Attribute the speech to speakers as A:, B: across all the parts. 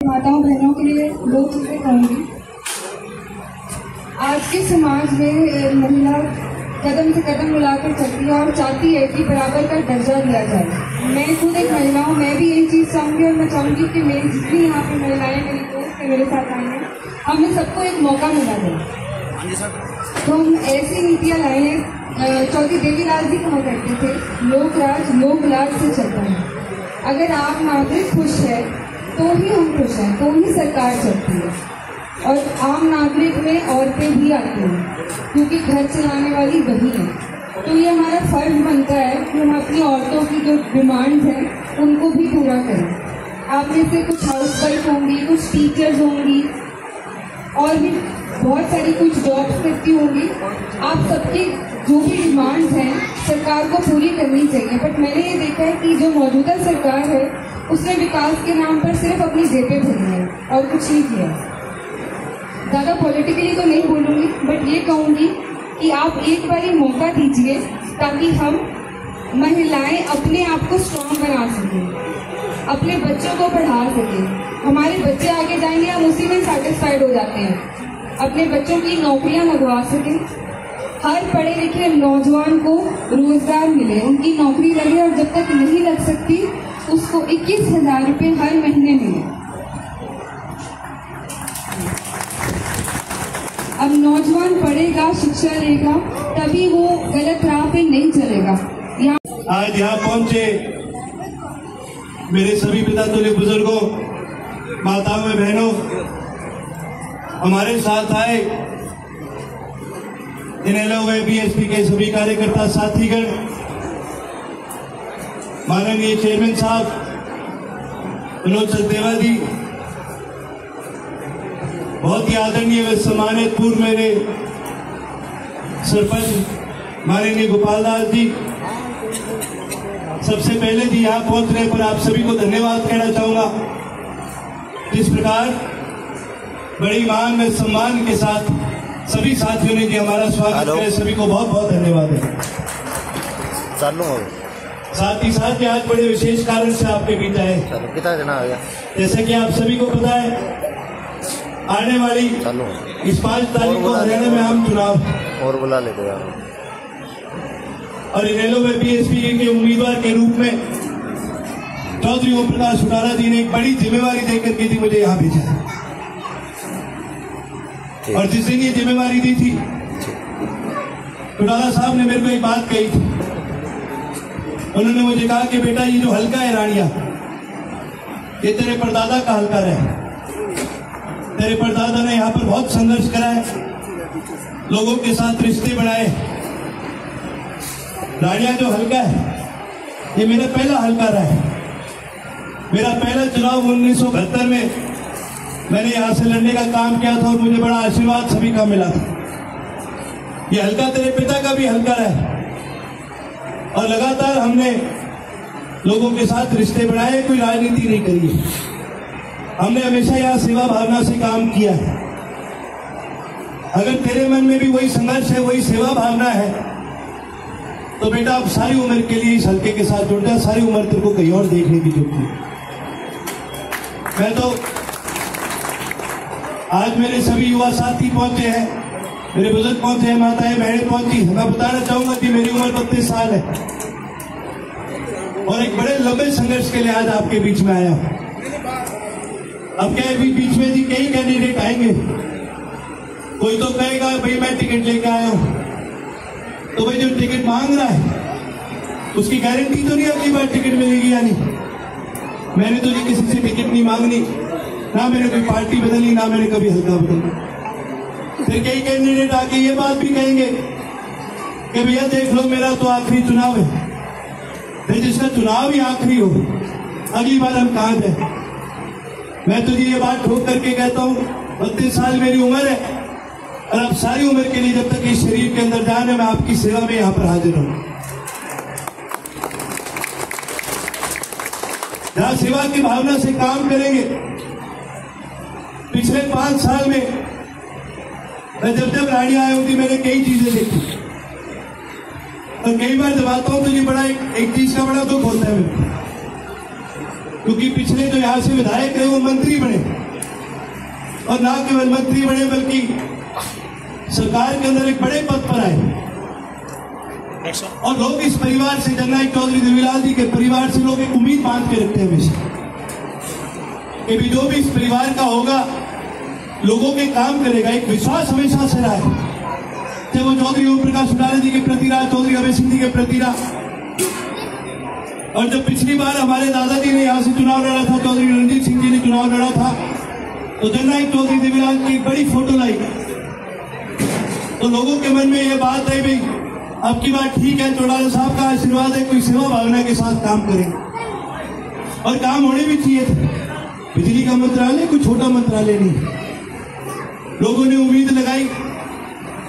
A: माताओं बहनों के लिए दो चीजें कहूँगी। आज के समाज में महिला कदम से कदम मिलाकर चलती है और चाहती है कि बराबर का दर्जा दिया जाए। मैं खुद एक महिला हूँ, मैं भी यही चीज़ चाहूँगी और मैं चाहूँगी कि मेरी जितनी यहाँ पे महिलाएं मेरी दोस्त है मेरे साथ आई हैं, हमें सबको एक मौका मिला जाए। तो हम ऐसी नीतियाँ लाए हैं, चौधरी देवीलाल जी कहा करते थे, लोक लाज से चलता है। अगर आप नागरिक खुश है तो ही हम खुश हैं, तो ही सरकार चलती है। और आम नागरिक में औरतें भी आती हैं क्योंकि घर चलाने वाली वही है। तो ये हमारा फर्ज बनता है कि हम अपनी औरतों की जो डिमांड्स हैं उनको भी पूरा करें। आप में से कुछ हाउस वाइफ होंगी, कुछ टीचर्स होंगी और भी बहुत सारी कुछ जॉब्स करती होंगी। आप सबकी जो भी डिमांड्स हैं सरकार को पूरी करनी चाहिए। बट मैंने ये देखा है कि जो मौजूदा सरकार है उसने विकास के नाम पर सिर्फ अपनी जेबें भरी है और कुछ नहीं किया। ज़्यादा पॉलिटिकली तो नहीं बोलूँगी, बट ये कहूँगी कि आप एक बार मौका दीजिए ताकि हम महिलाएं अपने आप को स्ट्रॉन्ग बना सकें, अपने बच्चों को पढ़ा सकें। हमारे बच्चे आगे जाएंगे, हम उसी में सेटिस्फाइड हो जाते हैं। अपने बच्चों की नौकरियां लगवा सकें, हर पढ़े लिखे नौजवान को रोजगार मिले, उनकी नौकरी लगे और जब तक नहीं लग सकती उसको 21,000 रुपये हर महीने मिले। अब नौजवान पढ़ेगा, शिक्षा लेगा, तभी वो गलत राह पे नहीं चलेगा।
B: आज यहाँ पहुंचे मेरे सभी पिता तुल्य बुजुर्गों, माताओं बहनों, हमारे साथ आए इनेलो व बीएसपी के सभी कार्यकर्ता साथीगण, माननीय चेयरमैन साहब विनोद सचदेवा जी, बहुत ही आदरणीय व सम्मानित पूर्व मेरे सरपंच माननीय गोपाल दास जी, सबसे पहले जी यहाँ पहुंचने पर आप सभी को धन्यवाद कहना चाहूंगा। इस प्रकार बड़ी मान व सम्मान के साथ सभी साथियों ने जी हमारा स्वागत किया, सभी को बहुत बहुत धन्यवाद है। साथ ही साथ आज बड़े विशेष कारण से आपके बीच आए। जैसा कि आप सभी को पता है, आने वाली इस 5 तारीख को हरियाणा में आम चुनाव और बुला लेते हैं और इनेलो में बीएसपी के उम्मीदवार के रूप में चौधरी ओम प्रकाश चौटाला जी ने एक बड़ी जिम्मेवारी देकर के जी मुझे यहाँ भेजा है। और जिस दिन ये जिम्मेवारी दी थी, चौटाला साहब ने मेरे को एक बात कही थी। उन्होंने मुझे कहा कि बेटा ये जो हल्का है रानिया, ये तेरे परदादा का हल्का रहा। तेरे परदादा ने यहाँ पर बहुत संघर्ष करा है, लोगों के साथ रिश्ते बनाए। रानिया जो हल्का है, ये मेरा पहला हल्का रहा है। मेरा पहला चुनाव 1972 में मैंने यहाँ से लड़ने का काम किया था और मुझे बड़ा आशीर्वाद सभी का मिला था। ये हल्का तेरे पिता का भी हल्का रहा है और लगातार हमने लोगों के साथ रिश्ते बनाए, कोई राजनीति नहीं करी है। हमने हमेशा यहाँ सेवा भावना से काम किया है। अगर तेरे मन में भी वही संघर्ष है, वही सेवा भावना है, तो बेटा आप सारी उम्र के लिए इस हल्के के साथ जुड़ जा। सारी उम्र तेरे को कहीं और देखने की जरूरत है। मैं तो आज मेरे सभी युवा साथी पहुंचे हैं, मेरे बुजुर्ग पहुंचे हैं, माताएं बहनें पहुंची। मैं बताना चाहूंगा कि मेरी उम्र 32 साल है और एक बड़े लंबे संघर्ष के लिए आज आपके बीच में आया हूं। अब क्या है, बीच में जी कई कैंडिडेट आएंगे। कोई तो कहेगा भाई मैं टिकट लेके आया हूं, तो भाई जो टिकट मांग रहा है उसकी गारंटी तो नहीं अगली बार टिकट मिलेगी या नहीं। मैंने तो जी किसी से टिकट नहीं मांगनी, ना मैंने कोई पार्टी बदली, ना मैंने कभी हल्का बदली। फिर कई कैंडिडेट आके ये बात भी कहेंगे कि भैया देख लो मेरा तो आखिरी चुनाव है। फिर जिसका चुनाव ही आखिरी हो, अगली बार हम कहाँ जाए। मैं तुझे ये बात ठोक करके कहता हूँ, 32 साल मेरी उम्र है और अब सारी उम्र के लिए जब तक इस शरीर के अंदर जान है, मैं आपकी सेवा में यहाँ पर हाजिर हूँ। जहाँ सेवा की भावना से काम करेंगे। पिछले 5 साल में मैं जब रानिया आई होती, मैंने कई चीजें देखी और कई बार जब आता हूँ तो ये बड़ा एक चीज का बड़ा दुख होता है मेरे। क्योंकि पिछले जो यहाँ से विधायक रहे वो मंत्री बने, और ना केवल मंत्री बने बल्कि सरकार के अंदर एक बड़े पद पर आए। और लोग इस परिवार से, जननायक चौधरी देवीलाल जी के परिवार से लोग एक उम्मीद बांध के रखते हैं हमेशा कि भी जो भी इस परिवार का होगा लोगों के काम करेगा। एक विश्वास हमेशा से रहा है, चाहे वो चौधरी ओम प्रकाश चौटाला जी के प्रति रहा, चौधरी अभय सिंह जी के प्रति रहा। और जब पिछली बार हमारे दादाजी ने यहाँ से चुनाव लड़ा था, चौधरी रणजीत सिंह जी ने चुनाव लड़ा था, तो जननायक चौधरी देवीलाल की एक बड़ी फोटो लाई, तो लोगों के मन में ये बात आई भाई अब की बात ठीक है, चौटाला साहब का आशीर्वाद है, कोई सेवा भावना के साथ काम करेंगे। और काम होने भी चाहिए थे। बिजली का मंत्रालय कोई छोटा मंत्रालय नहीं। लोगों ने उम्मीद लगाई।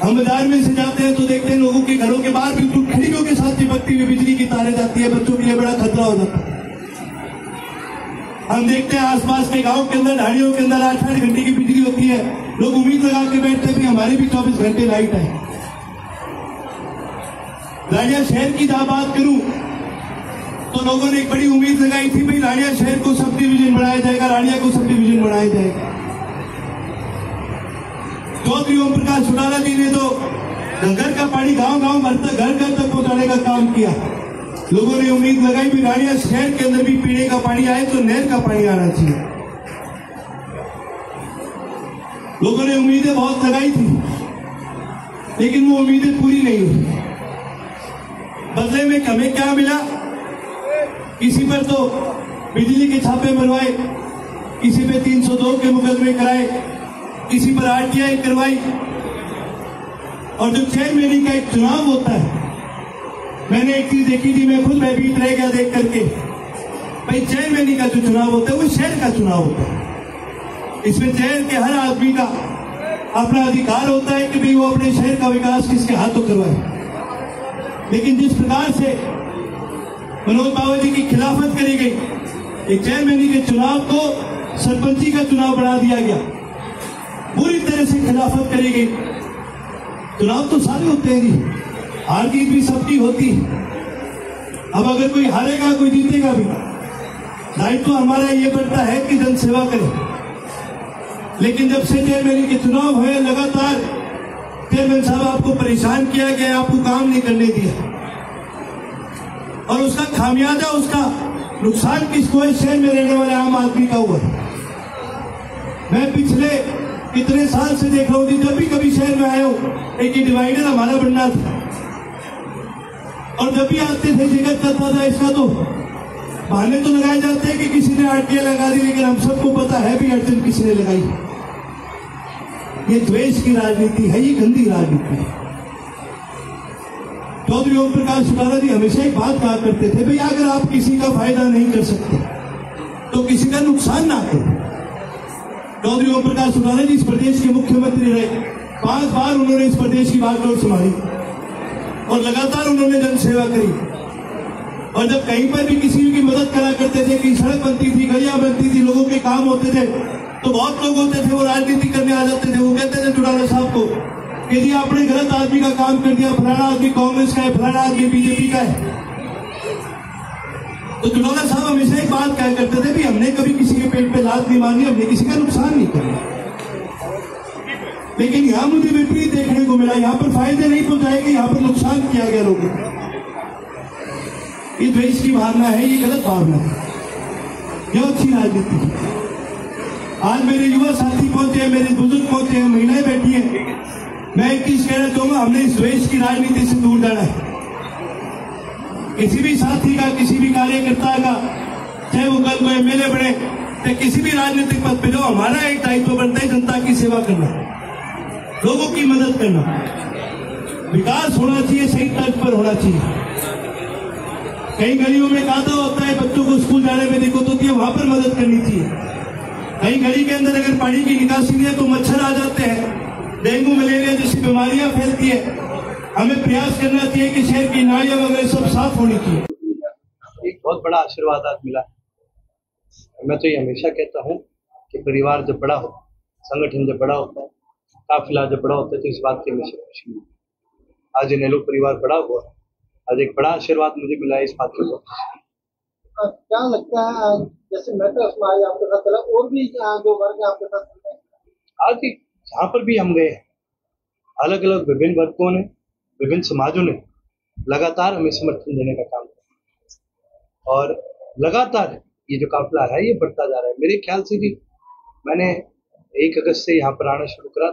B: हम बाजार में से जाते हैं तो देखते हैं लोगों के घरों के बाहर बिल्कुल खिड़कियों के साथ चिपकती हुई बिजली की तारें जाती है, बच्चों के लिए बड़ा खतरा हो जाता है। हम देखते हैं आसपास के गांव के अंदर, ढाड़ियों के अंदर 8-8 घंटे की बिजली होती है। लोग उम्मीद लगा के बैठते हैं हमारे भी 24 घंटे लाइट है। रानिया शहर की जहां बात करूं तो लोगों ने एक बड़ी उम्मीद लगाई थी भाई रानिया शहर को सब डिवीजन बनाया जाएगा, रानिया को सब डिवीजन बनाया जाएगा। चौधरी ओम प्रकाश चौटाला जी ने तो घर का पानी गांव-गांव घर घर तक पहुंचाने का काम किया। लोगों ने उम्मीद लगाई भी रानिया शहर के अंदर भी पीने का पानी आए तो नहर का पानी आना चाहिए। लोगों ने उम्मीदें बहुत लगाई थी, लेकिन वो उम्मीदें पूरी नहीं हुई। बदले में हमें क्या मिला? किसी पर तो बिजली के छापे मरवाए, किसी पे 302 के मुकदमे कराए, किसी पर आरटीआई करवाई। और जो चेयरमैन का एक चुनाव होता है, मैंने एक चीज देखी थी, मैं खुद भयभीत रह गया देख करके। भाई चेयरमैन का जो चुनाव होता है वो शहर का चुनाव होता है। इसमें शहर के हर आदमी का अपना अधिकार होता है कि भाई वो अपने शहर का विकास किसके हाथों करवाए। लेकिन जिस प्रकार से मनोज बाबा जी की खिलाफत करी गई, एक चेयरमैन के चुनाव को सरपंची का चुनाव बना दिया गया, पूरी तरह से खिलाफत करी गई। चुनाव तो सारे होते हैं जी, हार जीत भी सबकी होती है। अब अगर कोई हारेगा कोई जीतेगा भी, दायित्व तो हमारा ये बनता है कि जन सेवा करें। लेकिन जब से चेयरमैन के चुनाव हुए, लगातार चेयरमैन साहब आपको परेशान किया गया, आपको काम नहीं करने दिया, और उसका खामियाजा, उसका नुकसान किसको है? शहर में रहने वाले आम आदमी का हुआ। मैं पिछले कितने साल से देख रहा हूं, जब भी कभी शहर में आया हूं, एक डिवाइडर हमारा बनना था, और जब भी आते थे जगत करता था इसका, तो बहाने तो लगाए जाते हैं कि किसी ने आरटीआई लगा दी, लेकिन हम सबको पता है भी अड़चन किसने लगाई। ये द्वेष की राजनीति है, ये गंदी राजनीति है। चौधरी ओम प्रकाश चौटाला जी हमेशा एक बात कहा करते थे, भाई अगर आप किसी का फायदा नहीं कर सकते तो किसी का नुकसान ना करो। चौधरी ओम प्रकाश चौटाला जी इस प्रदेश के मुख्यमंत्री रहे, 5 बार उन्होंने इस प्रदेश की बागडोर संभाली, और लगातार उन्होंने जन सेवा करी। और जब कहीं पर भी किसी की मदद करा करते थे, कि सड़क बनती थी, गलियां बनती थी, लोगों के काम होते थे, तो बहुत लोग होते थे वो राजनीति करने आ जाते थे। वो कहते थे चौटाला साहब को कि जी आपने गलत आदमी का काम कर दिया, फलाना आदमी कांग्रेस का है, फलाना आदमी बीजेपी का है। तो चौटाला साहब हमेशा एक बात कहा करते थे, भी हमने कभी किसी के पेट पे लात नहीं मारनी, हमने किसी का नुकसान नहीं करना। लेकिन यहां मुझे विपरीत देखने को मिला, यहां पर फायदे नहीं पहुंचाए गए, यहां पर नुकसान किया गया लोगों को। ये द्वेष की भावना है, ये गलत भावना है, यह अच्छी राजनीति है। आज मेरे युवा साथी पहुंचे हैं, मेरे बुजुर्ग पहुंचे हैं, महिलाएं बैठी हैं। मैं एक चीज कहना चाहूंगा, हमने इस द्वेष की राजनीति से दूर जाना है। किसी भी साथी का, किसी भी कार्यकर्ता का, चाहे वो कल को एमएलए बने, चाहे किसी भी राजनीतिक पद पे जाओ, हमारा एक दायित्व बनता है जनता की सेवा करना, लोगों की मदद करना। विकास होना चाहिए, सही तर्ज पर होना चाहिए। कई गलियों में कादा होता है, बच्चों को स्कूल जाने में दिक्कत होती है, वहां पर मदद करनी चाहिए। कहीं गली के अंदर अगर पानी की निकासी नहीं है तो मच्छर आ जाते हैं, डेंगू मलेरिया जैसी बीमारियां फैलती है। हमें प्रयास करना चाहिए कि शहर की नालियां वगैरह सब साफ होनी चाहिए।
C: एक बहुत बड़ा आशीर्वाद आज मिला। मैं तो ये हमेशा कहता हूँ कि परिवार जब बड़ा होता है, संगठन जब बड़ा होता है, काफिला जब बड़ा होता है, तो इस बात की हमेशा खुशी मिलती है। आज इनेलो परिवार बड़ा हुआ, आज एक बड़ा आशीर्वाद मुझे मिला है, इस बात की बहुत खुशी।
D: क्या लगता है जैसे मेट्रो समाज आपके साथ चला और भी जो वर्ग है आपके साथ चलते हैं?
C: आज भी जहाँ पर भी हम गए, अलग अलग विभिन्न वर्गों ने, विभिन्न समाजों ने लगातार हमें समर्थन देने का काम किया और लगातार ये जो काफिला है ये बढ़ता जा रहा है। मेरे ख्याल से जी मैंने 1 अगस्त से यहाँ पर आना शुरू करा,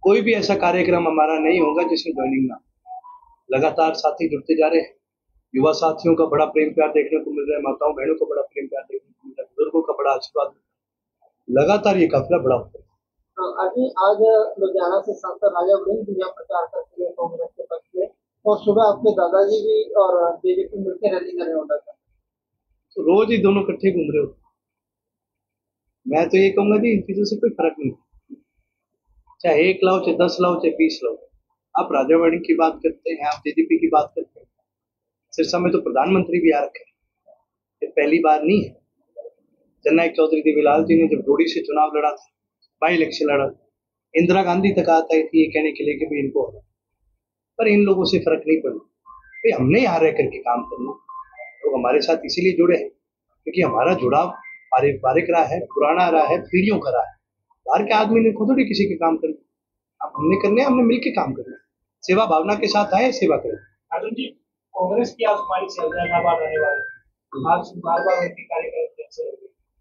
C: कोई भी ऐसा कार्यक्रम हमारा नहीं होगा जिसमें ज्वाइनिंग ना, लगातार साथी जुड़ते जा रहे हैं। युवा साथियों का बड़ा प्रेम प्यार देखने को मिल रहा है, माताओं बहनों का बड़ा प्रेम प्यार देखने को मिल रहा है, बुजुर्गों का बड़ा आशीर्वाद, लगातार ये काफिला बड़ा होता है।
D: अभी आज लुधियाना से सांसद राजा वड़िंग भी यहाँ प्रचार करते हैं कांग्रेस के पक्ष में, और सुबह आपके दादाजी भी और बीजेपी मिलकर रैली कर रहे होता था,
C: तो रोज ही दोनों इकट्ठे घूम रहे हो। मैं तो ये कहूंगा जी इन चीजों से कोई फर्क नहीं, चाहे 1 लाओ, चाहे 10 लाओ, चाहे 20 लाओ। आप राजा वड़िंग की बात करते हैं, आप बीजेपी की बात करते हैं, सिरसा में तो प्रधानमंत्री भी आ रखे हैं, ये पहली बार नहीं है। जननायक चौधरी देवीलाल जी ने जब रोडी से चुनाव लड़ा था, बाई इलेक्शन लड़ा, इंदिरा गांधी तक आई थी ये कहने के लिए कि भाई इनको, पर इन लोगों से फर्क नहीं पड़ा। भाई हमने यहाँ रह करके काम करना, लोग हमारे साथ इसीलिए जुड़े हैं क्योंकि हमारा जुड़ाव पारिवारिक रहा है, पुराना रहा है, पीढ़ियों का रहा है। बाहर के आदमी ने खुद थोड़ी किसी के काम करना, अब हमने करने, हमने मिलकर काम करना, सेवा भावना के साथ आए, सेवा करें।
E: अर्जुन जी, कांग्रेस की आजमाइश चल रहा है इलाहाबाद आने वाले, आज बार-बार उनके कार्यक्रम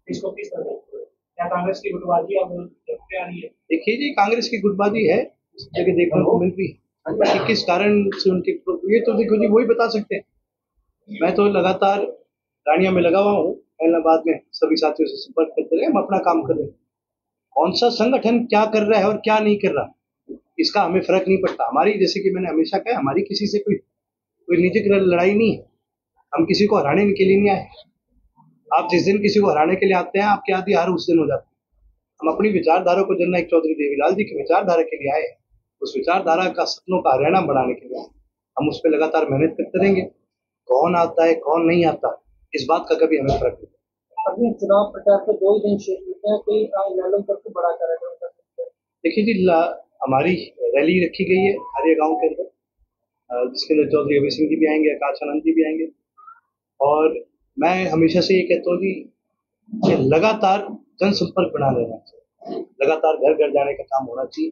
E: इसको किस तरह देखते हैं? क्या कांग्रेस की गुटबाजी अब देखते आ रही है?
C: देखिए जी, कांग्रेस की गुटबाजी है इस जगह देखने को मिल रही है कि किस कारण से उनके, ये तो देखो जी वही बता सकते हैं। मैं तो लगातार रानिया में लगा हुआ हूँ, इलाहाबाद में सभी साथियों से संपर्क करते रहे, हम अपना काम कर रहे हैं। कौन सा संगठन क्या कर रहा है और क्या नहीं कर रहा, इसका हमें फर्क नहीं पड़ता। हमारी, जैसे कि मैंने हमेशा कहा, हमारी किसी से कोई निजी लड़ाई नहीं है, हम किसी को हराने के लिए नहीं आए। आप जिस दिन किसी को हराने के लिए आते हैं, आपकी आधी हार उस दिन हो जाती है। हम अपनी विचारधारा को जननायक चौधरी देवीलाल जी की विचारधारा के लिए आए, उस विचारधारा का सपनों का हरियाणा बढ़ाने के लिए आए। हम उस पर लगातार मेहनत करते रहेंगे। कौन आता है कौन नहीं आता, इस बात का कभी हमें फर्क नहीं।
D: अभी चुनाव प्रचार के 2 दिन शेष होते हैं, कोई इनाम करके बड़ा कार्यक्रम कर सकते हैं?
C: देखिए जी, हमारी रैली रखी गई है हरिया गांव के अंदर, जिसके अंदर चौधरी अभय सिंह जी भी आएंगे, आकाश आनंद जी भी आएंगे। और मैं हमेशा से ये कहता हूँ जी कि लगातार जनसंपर्क बना लेना चाहिए, लगातार घर घर जाने का काम होना चाहिए,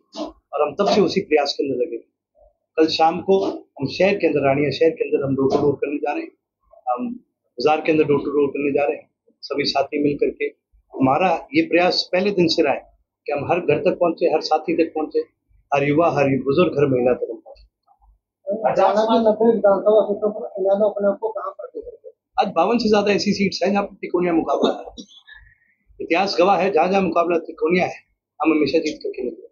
C: और हम तब से उसी प्रयास के अंदर लगे। कल शाम को हम शहर के अंदर, रानिया शहर के अंदर हम डोर टू डोर करने जा रहे हैं, हम बाजार के अंदर डोर टू डोर करने जा रहे हैं, सभी साथी मिल करके। हमारा ये प्रयास पहले दिन से रहा है कि हम हर घर तक पहुंचे, हर साथी तक पहुंचे, हर युवा, हर बुजुर्ग, हर महिला तक पहुंचे।
D: हरियाणा की 90 विधानसभा सीटों पर इन्होंने अपने आप को कहाँ पर देख रहे हैं?
C: आज 52 से ज्यादा ऐसी सीट्स हैं जहाँ पर तिकोनिया मुकाबला है। इतिहास गवाह है, जहाँ जहाँ मुकाबला तिकोनिया है, हम हमेशा जीत करके निकले।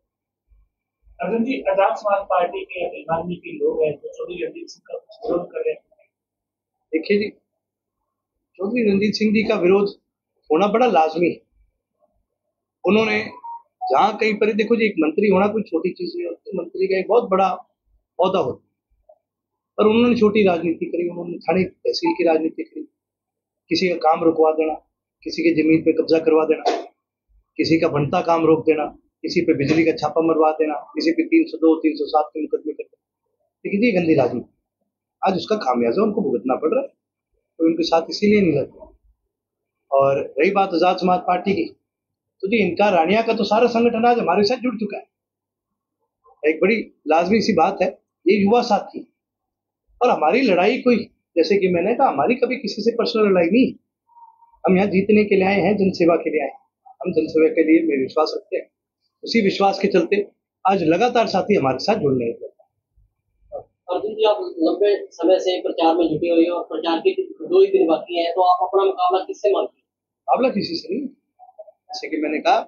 E: अर्जुन जी, आजाद समाज पार्टी के अभिमानी के लोग हैं जो चौधरी रणजीत सिंह का विरोध कर रहे हैं।
C: देखिए जी, चौधरी रणजीत सिंह जी का विरोध होना बड़ा लाजमी है। उन्होंने जहाँ कहीं पर, देखो जी, एक मंत्री होना कोई छोटी चीज नहीं होती, मंत्री का एक बहुत बड़ा पौधा होता है, पर उन्होंने छोटी राजनीति करी, उन्होंने थाने तहसील की राजनीति करी, किसी का काम रुकवा देना, किसी की जमीन पे कब्जा करवा देना, किसी का बनता काम रोक देना, किसी पे बिजली का छापा मरवा देना, किसी पे 302, 307 के मुकदमे कर देना। लेकिन ये गंदी राजनीति, आज उसका खामियाजा उनको भुगतना पड़ रहा है, तो उनके साथ इसीलिए नहीं लगता। और रही बात आजाद समाज पार्टी की, तो जी इनका रानिया का तो सारा संगठन आज हमारे साथ जुड़ चुका है। एक बड़ी लाजमी सी बात है, ये युवा साथी, और हमारी लड़ाई कोई, जैसे कि मैंने कहा, हमारी कभी किसी से पर्सनल लड़ाई नहीं। हम यहाँ जीतने के लिए आए हैं, जनसेवा के लिए आए हैं। हम जनसेवा के लिए में विश्वास रखते हैं, उसी विश्वास के चलते आज लगातार साथी हमारे साथ जुड़ने लगे।
F: अर्जुन जी, आप लंबे समय से प्रचार में जुटे हुए हैं और प्रचार की 2 ही दिन बाकी हैं, तो आप अपना मुकाबला किससे मानते हैं?
C: मुकाबला किसी से नहीं, जैसे कि मैंने कहा,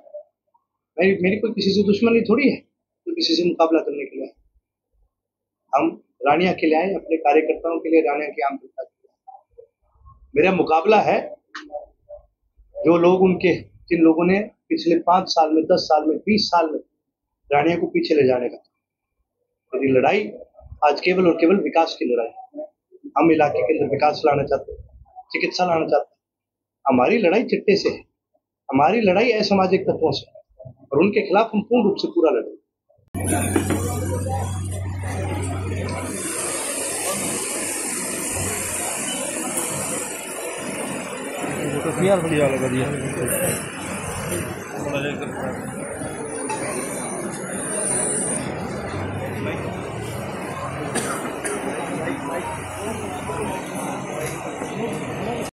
C: मेरी कोई किसी से दुश्मनी थोड़ी है तो किसी से मुकाबला करने के लिए। हम रानिया के लिए आए, अपने कार्यकर्ताओं के लिए, रानिया की आम जनता के लिए। मेरा मुकाबला है जो लोग, उनके जिन लोगों ने पिछले 5 साल में, 10 साल में, 20 साल में रानिया को पीछे ले जाने का। मेरी लड़ाई आज केवल और केवल विकास की लड़ाई है। हम इलाके के अंदर विकास लाना चाहते हैं, चिकित्सा लाना चाहते हैं। हमारी लड़ाई चिट्टे से है, हमारी लड़ाई असामाजिक तत्वों से है, और उनके खिलाफ हम पूर्ण रूप से पूरा लड़ेंगे।
G: यार बढ़िया लगा दिया।